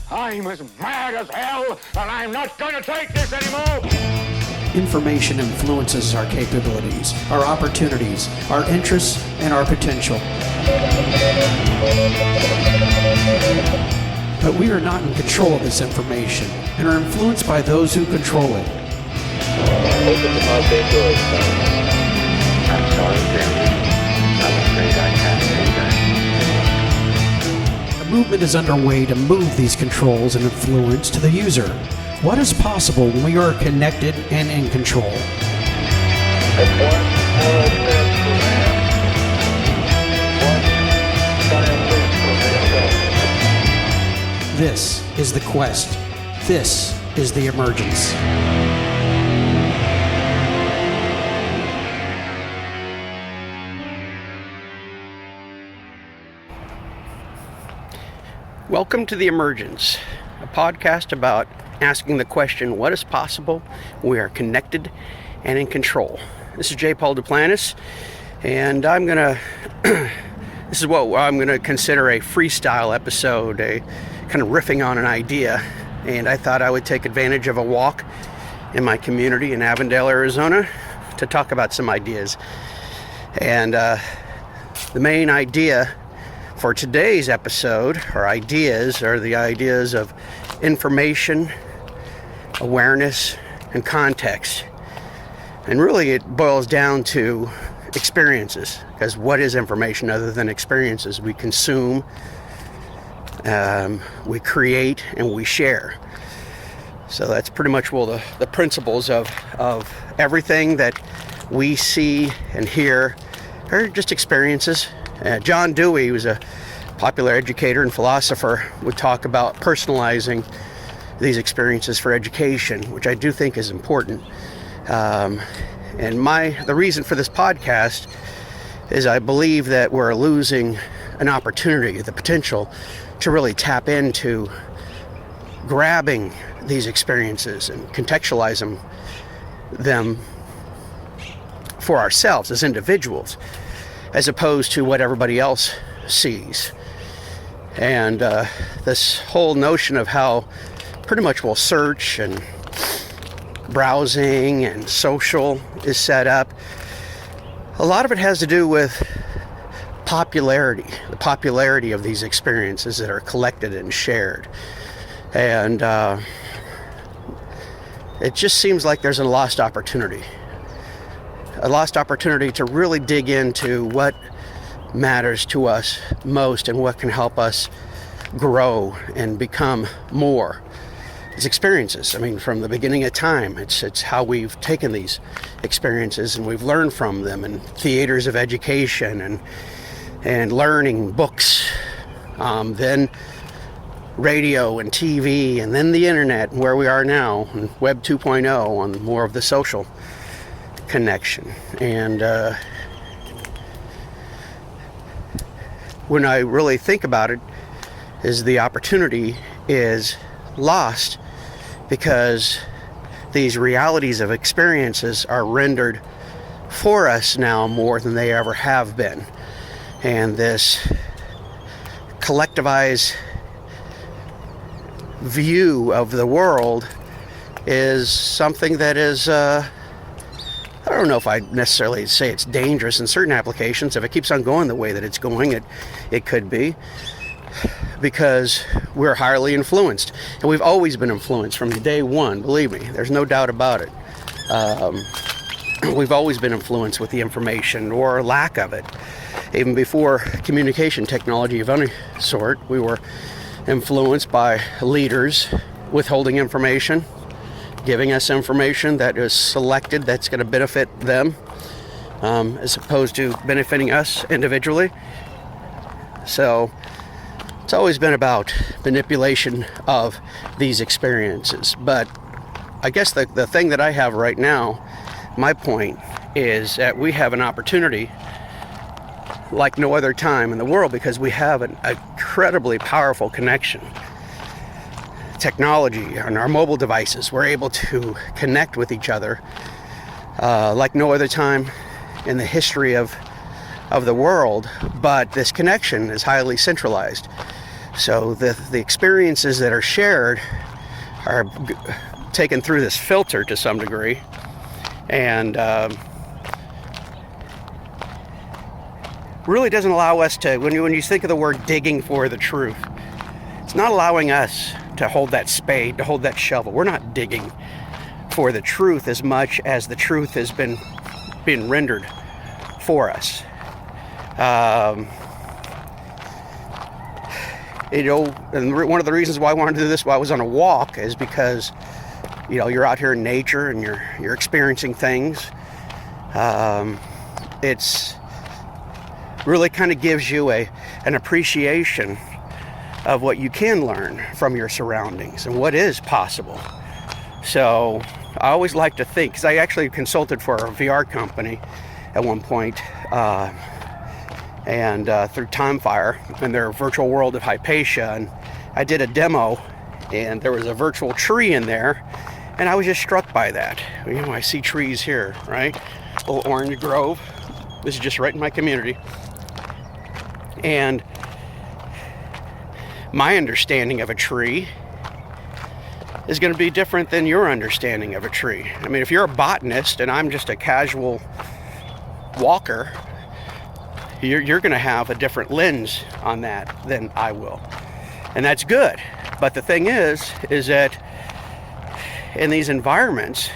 I'm as mad as hell, and I'm not going to take this anymore! Information influences our capabilities, our opportunities, our interests, and our potential. But we are not in control of this information and are influenced by those who control it. Open the pod bay doors, I'm sorry, Jeremy. I'm afraid I can't do that. A movement is underway to move these controls and influence to the user. What is possible when we are connected and in control? This is the quest. This is the emergence. Welcome to The Emergence, a podcast about asking the question, what is possible? We are connected and in control. This is J. Paul Duplantis, and this is what I'm gonna consider a freestyle episode, a kind of riffing on an idea. And I thought I would take advantage of a walk in my community in Avondale, Arizona, to talk about some ideas. And the main idea for today's episode, or ideas, are the ideas of information, awareness, and context. And really it boils down to experiences, because what is information other than experiences? We consume, we create, and we share. So that's pretty much the principles of everything that we see and hear are just experiences. John Dewey, who was a popular educator and philosopher, would talk about personalizing these experiences for education, which I do think is important. And the reason for this podcast is I believe that we're losing an opportunity, the potential to really tap into grabbing these experiences and contextualize them for ourselves as individuals, as opposed to what everybody else sees. And this whole notion of how pretty much we'll search and browsing and social is set up, a lot of it has to do with the popularity of these experiences that are collected and shared. And it just seems like there's a lost opportunity to really dig into what matters to us most and what can help us grow and become more. It's experiences. I mean, from the beginning of time, it's how we've taken these experiences and we've learned from them, and theaters of education and learning, books, then radio and TV, and then the internet, and where we are now, and Web 2.0 on more of the social connection. And when I really think about it, is the opportunity is lost because these realities of experiences are rendered for us now more than they ever have been. And this collectivized view of the world is something that is I don't know if I'd necessarily say it's dangerous in certain applications. If it keeps on going the way that it's going, it could be, because we're highly influenced. And we've always been influenced from day one, believe me. There's no doubt about it. We've always been influenced with the information, or lack of it. Even before communication technology of any sort, we were influenced by leaders withholding information, giving us information that is selected that's going to benefit them, as opposed to benefiting us individually. So it's always been about manipulation of these experiences. But I guess the thing that I have right now, my point, is that we have an opportunity like no other time in the world, because we have an incredibly powerful connection. Technology on our mobile devices, we're able to connect with each other like no other time in the history of the world, but this connection is highly centralized. So the experiences that are shared are taken through this filter to some degree, and really doesn't allow us to, when you think of the word digging for the truth, it's not allowing us to hold that spade, to hold that shovel. We're not digging for the truth as much as the truth has been being rendered for us. And one of the reasons why I wanted to do this while I was on a walk is because, you're out here in nature and you're experiencing things. It's really kind of gives you an appreciation of what you can learn from your surroundings and what is possible. So I always like to think, because I actually consulted for a VR company at one point, and through Timefire and their virtual world of Hypatia, and I did a demo, and there was a virtual tree in there, and I was just struck by that. I see trees here, right? A little orange grove. This is just right in my community. And my understanding of a tree is going to be different than your understanding of a tree. I mean, if you're a botanist and I'm just a casual walker, you're going to have a different lens on that than I will. And that's good. But the thing is that in these environments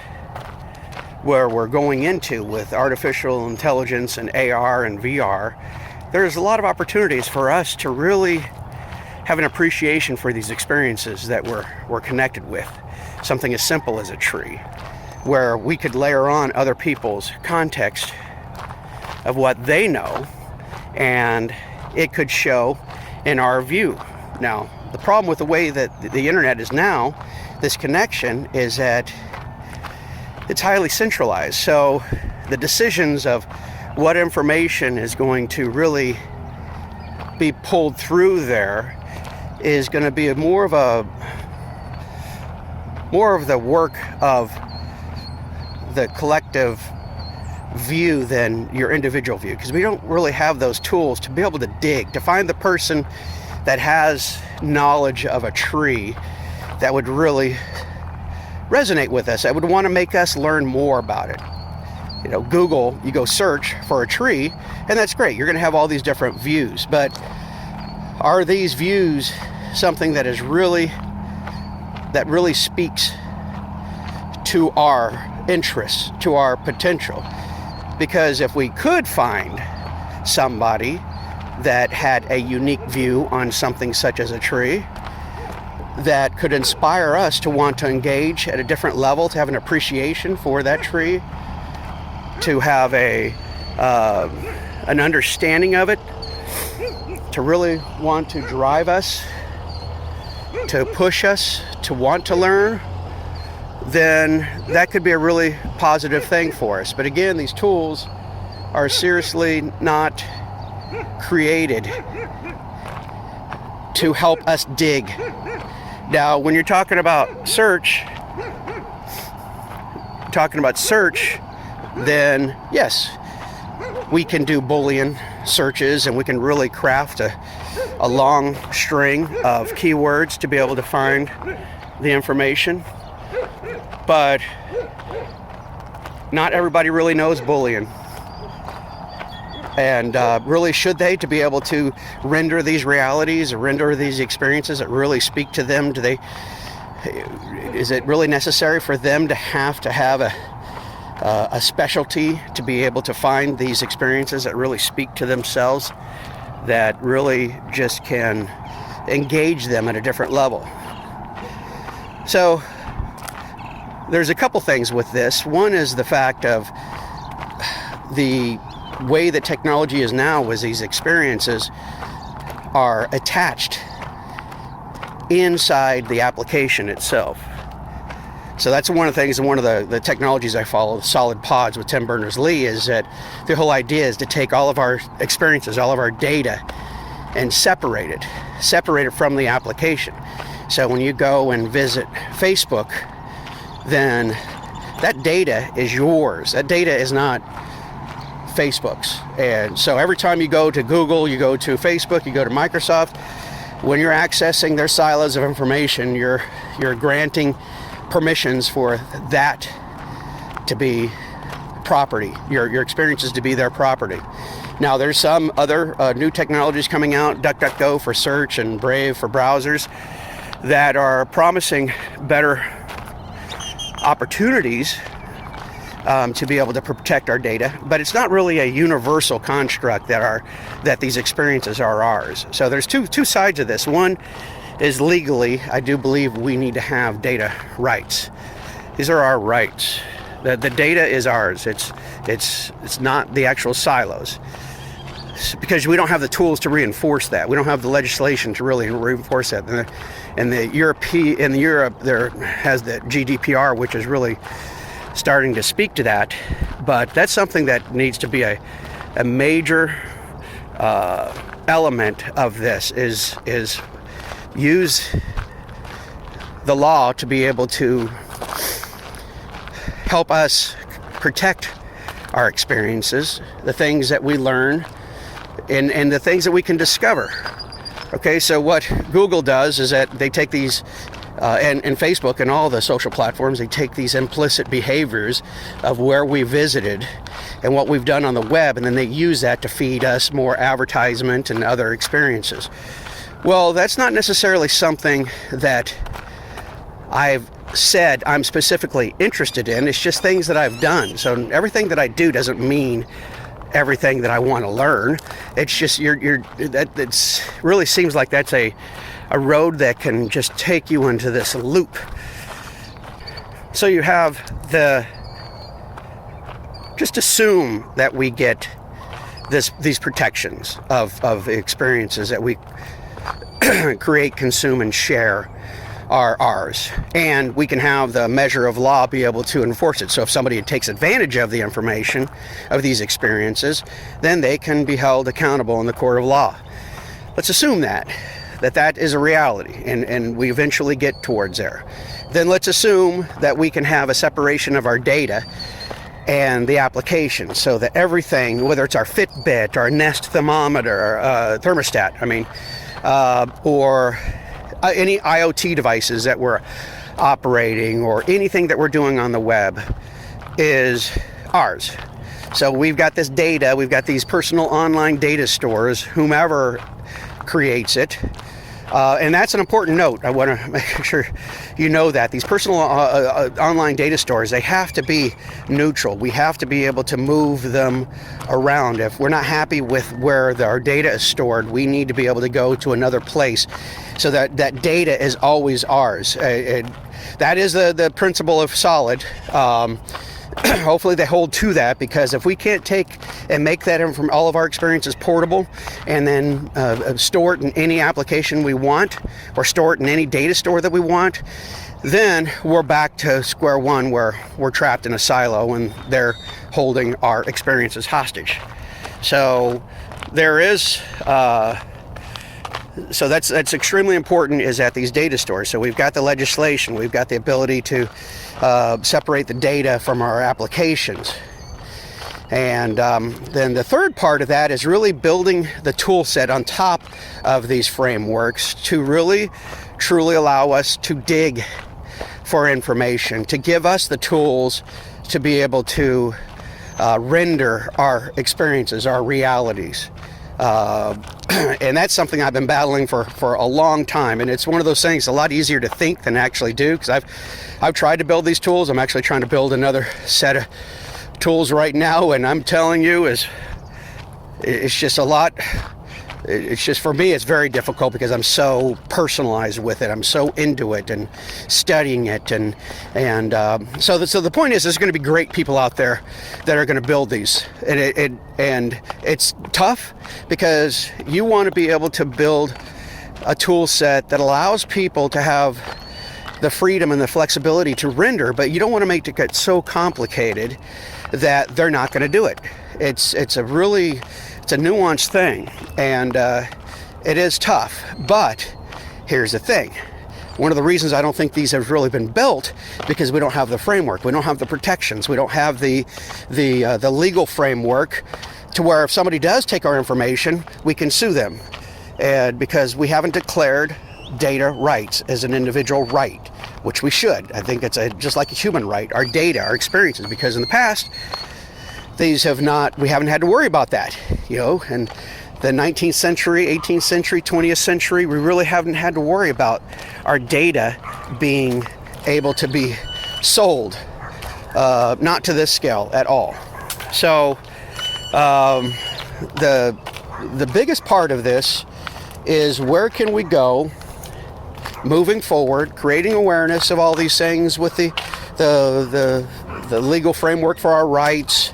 where we're going into with artificial intelligence and AR and VR, there's a lot of opportunities for us to really have an appreciation for these experiences that we're connected with. Something as simple as a tree, where we could layer on other people's context of what they know, and it could show in our view. Now, the problem with the way that the internet is now, this connection, is that it's highly centralized. So the decisions of what information is going to really be pulled through there is going to be more of the work of the collective view than your individual view, because we don't really have those tools to be able to dig, to find the person that has knowledge of a tree that would really resonate with us, that would want to make us learn more about it. Google, you go search for a tree, and that's great. You're going to have all these different views, but are these views something that really speaks to our interests, to our potential? Because if we could find somebody that had a unique view on something such as a tree that could inspire us to want to engage at a different level, to have an appreciation for that tree, to have an understanding of it, to really want to drive us, to push us to want to learn, then that could be a really positive thing for us. But again, these tools are seriously not created to help us dig. Now, when you're talking about search, then yes, we can do Boolean searches, and we can really craft a long string of keywords to be able to find the information. But not everybody really knows Boolean. And really, should they, to be able to render these realities or render these experiences that really speak to them? Is it really necessary for them to have a specialty to be able to find these experiences that really speak to themselves, that really just can engage them at a different level? So there's a couple things with this. One is the fact of the way that technology is now, is these experiences are attached inside the application itself. So that's one of the things, and one of the technologies I follow, Solid Pods with Tim Berners-Lee, is that the whole idea is to take all of our experiences, all of our data, and separate it from the application. So when you go and visit Facebook, then that data is yours. That data is not Facebook's. And so every time you go to Google, you go to Facebook, you go to Microsoft, when you're accessing their silos of information, you're granting permissions for that to be property, your experiences to be their property. Now, there's some other new technologies coming out, DuckDuckGo for search and Brave for browsers, that are promising better opportunities to be able to protect our data, but it's not really a universal construct that these experiences are ours. So there's two sides of this. One is legally, I do believe we need to have data rights. These are our rights. The data is ours. It's not the actual silos, because we don't have the tools to reinforce that. We don't have the legislation to really reinforce that. And Europe there has the GDPR, which is really starting to speak to that. But that's something that needs to be a major element of this is use the law to be able to help us protect our experiences, the things that we learn, and the things that we can discover. Okay, so what Google does is that they take these, and Facebook and all the social platforms, they take these implicit behaviors of where we visited and what we've done on the web, and then they use that to feed us more advertisement and other experiences. Well, that's not necessarily something that I've said I'm specifically interested in. It's just things that I've done. So everything that I do doesn't mean everything that I want to learn. It's just it's really seems like that's a road that can just take you into this loop. So you have just assume that we get these protections of experiences that we create, consume, and share are ours, and we can have the measure of law be able to enforce it. So if somebody takes advantage of the information of these experiences, then they can be held accountable in the court of law. Let's assume that is a reality, and we eventually get towards there. Then let's assume that we can have a separation of our data and the application, so that everything, whether it's our Fitbit, our Nest thermometer, thermostat, or any IoT devices that we're operating, or anything that we're doing on the web, is ours. So we've got this data, we've got these personal online data stores, whomever creates it. And that's an important note. I want to make sure you know that these personal online data stores, they have to be neutral. We have to be able to move them around. If we're not happy with where our data is stored, we need to be able to go to another place so that that data is always ours. That is the principle of Solid. Hopefully they hold to that, because if we can't take and make that from all of our experiences portable and then store it in any application we want, or store it in any data store that we want, then we're back to square one, where we're trapped in a silo and they're holding our experiences hostage. So there is so that's extremely important, is at these data stores. So we've got the legislation, we've got the ability to separate the data from our applications. And then the third part of that is really building the tool set on top of these frameworks to really truly allow us to dig for information, to give us the tools to be able to render our experiences, our realities. And that's something I've been battling for a long time, and it's one of those things a lot easier to think than actually do, because I've tried to build these tools. I'm actually trying to build another set of tools right now, and I'm telling you, it's just a lot. It's just, for me, it's very difficult because I'm so personalized with it. I'm so into it and studying it, and so the point is, there's going to be great people out there that are going to build these, and it's tough, because you want to be able to build a tool set that allows people to have the freedom and the flexibility to render, but you don't want to make it get so complicated that they're not going to do it. It's a nuanced thing, and it is tough. But here's the thing. One of the reasons I don't think these have really been built, because we don't have the framework, we don't have the protections, we don't have the legal framework to where if somebody does take our information, we can sue them. And because we haven't declared data rights as an individual right, which we should. I think it's just like a human right, our data, our experiences, because in the past, we haven't had to worry about that, and the 19th century, 18th century, 20th century, we really haven't had to worry about our data being able to be sold, not to this scale at all. So the biggest part of this is where can we go moving forward, creating awareness of all these things with the legal framework for our rights,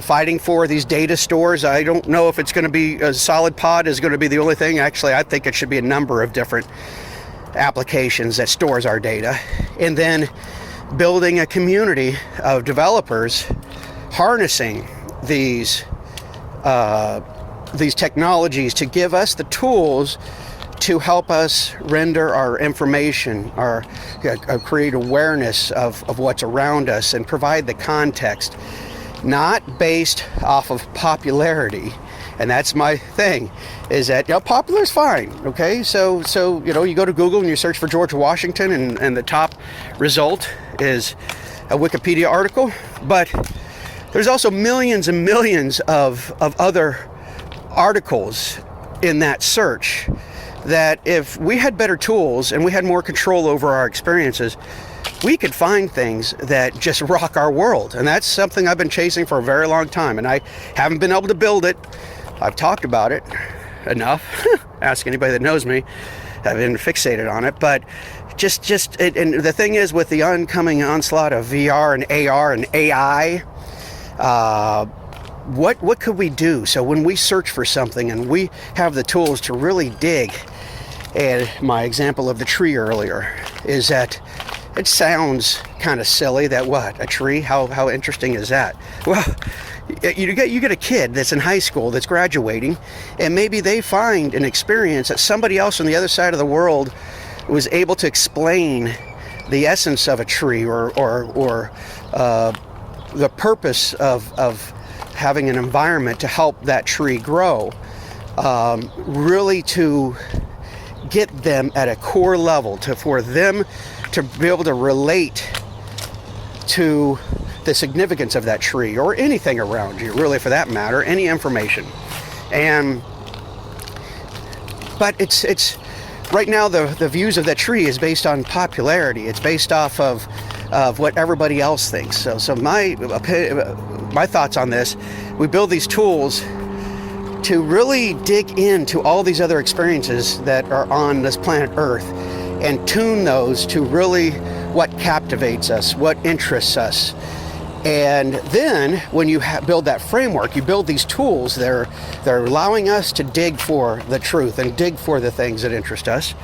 fighting for these data stores. I don't know if it's going to be a solid pod is going to be the only thing. Actually, I think it should be a number of different applications that stores our data, and then building a community of developers harnessing these technologies to give us the tools to help us render our information, create awareness of what's around us, and provide the context, not based off of popularity. And that's my thing, is that popular is fine, okay? So you go to Google and you search for George Washington, and the top result is a Wikipedia article, but there's also millions and millions of other articles in that search, that if we had better tools and we had more control over our experiences, we could find things that just rock our world. And that's something I've been chasing for a very long time, and I haven't been able to build it. I've talked about it enough. Ask anybody that knows me. I've been fixated on it, but and the thing is, with the oncoming onslaught of VR and AR and AI, what could we do? So when we search for something and we have the tools to really dig, and my example of the tree earlier is that it sounds kind of silly that a tree? How interesting is that? Well, you get a kid that's in high school that's graduating, and maybe they find an experience that somebody else on the other side of the world was able to explain the essence of a tree, or the purpose of having an environment to help that tree grow, really to get them at a core level, for them to be able to relate to the significance of that tree, or anything around you, really, for that matter, any information. But it's right now the views of that tree is based on popularity. It's based off of what everybody else thinks. So my thoughts on this: we build these tools to really dig into all these other experiences that are on this planet Earth, and tune those to really what captivates us, what interests us. And then when you build that framework, you build these tools, they're allowing us to dig for the truth and dig for the things that interest us.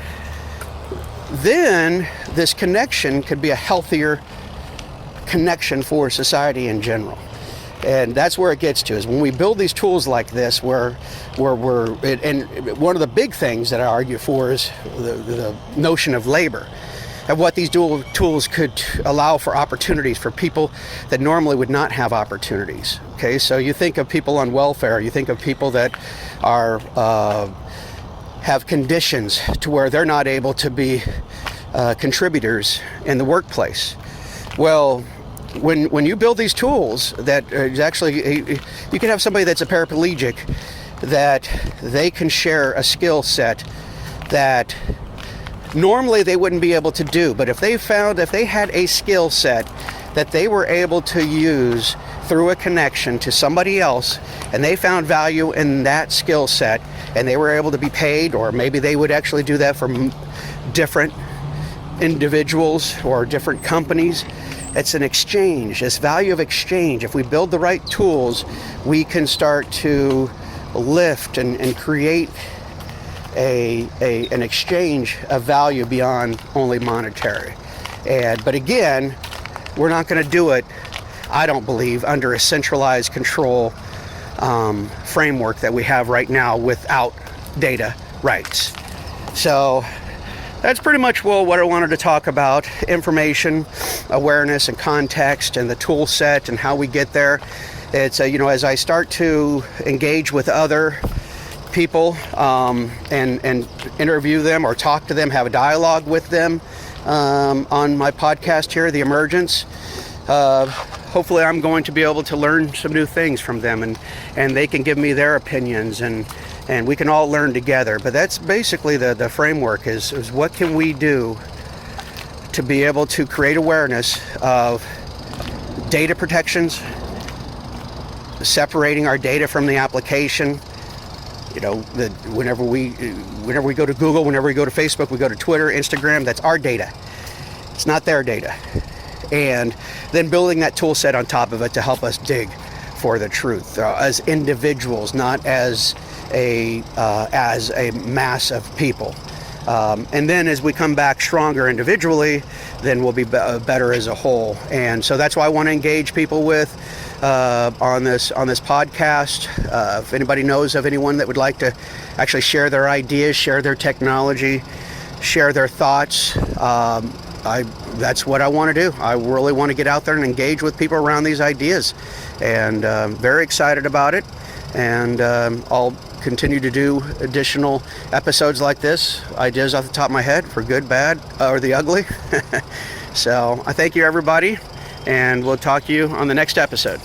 Then this connection could be a healthier connection for society in general. And that's where it gets to, is when we build these tools like this, where and one of the big things that I argue for is the notion of labor, and what these dual tools could allow for opportunities for people that normally would not have opportunities. Okay, so you think of people on welfare, you think of people that are have conditions to where they're not able to be contributors in the workplace. Well, when you build these tools, that is actually, you can have somebody that's a paraplegic, that they can share a skill set that normally they wouldn't be able to do. But if they had a skill set that they were able to use through a connection to somebody else, and they found value in that skill set, and they were able to be paid, or maybe they would actually do that for different individuals or different companies. It's an exchange, this value of exchange. If we build the right tools, we can start to lift and create an exchange of value beyond only monetary. But again, we're not going to do it, I don't believe, under a centralized control framework that we have right now without data rights. So that's pretty much what I wanted to talk about: information, awareness, and context, and the tool set and how we get there. It's as I start to engage with other people and interview them or talk to them, have a dialogue with them on my podcast here, The Emergence. Hopefully I'm going to be able to learn some new things from them, and they can give me their opinions, and we can all learn together. But that's basically the framework is what can we do to be able to create awareness of data protections, separating our data from the application. You know, whenever we go to Google, whenever we go to Facebook, we go to Twitter, Instagram, that's our data. It's not their data. And then building that tool set on top of it to help us dig for the truth as individuals, not as a mass of people. And then as we come back stronger individually, then we'll be better as a whole. And so that's why I want to engage people with on this podcast. If anybody knows of anyone that would like to actually share their ideas, share their technology, share their thoughts, that's what I want to do. I really want to get out there and engage with people around these ideas, and very excited about it. And I'll continue to do additional episodes like this, ideas off the top of my head, for good, bad, or the ugly. So I thank you, everybody, and we'll talk to you on the next episode.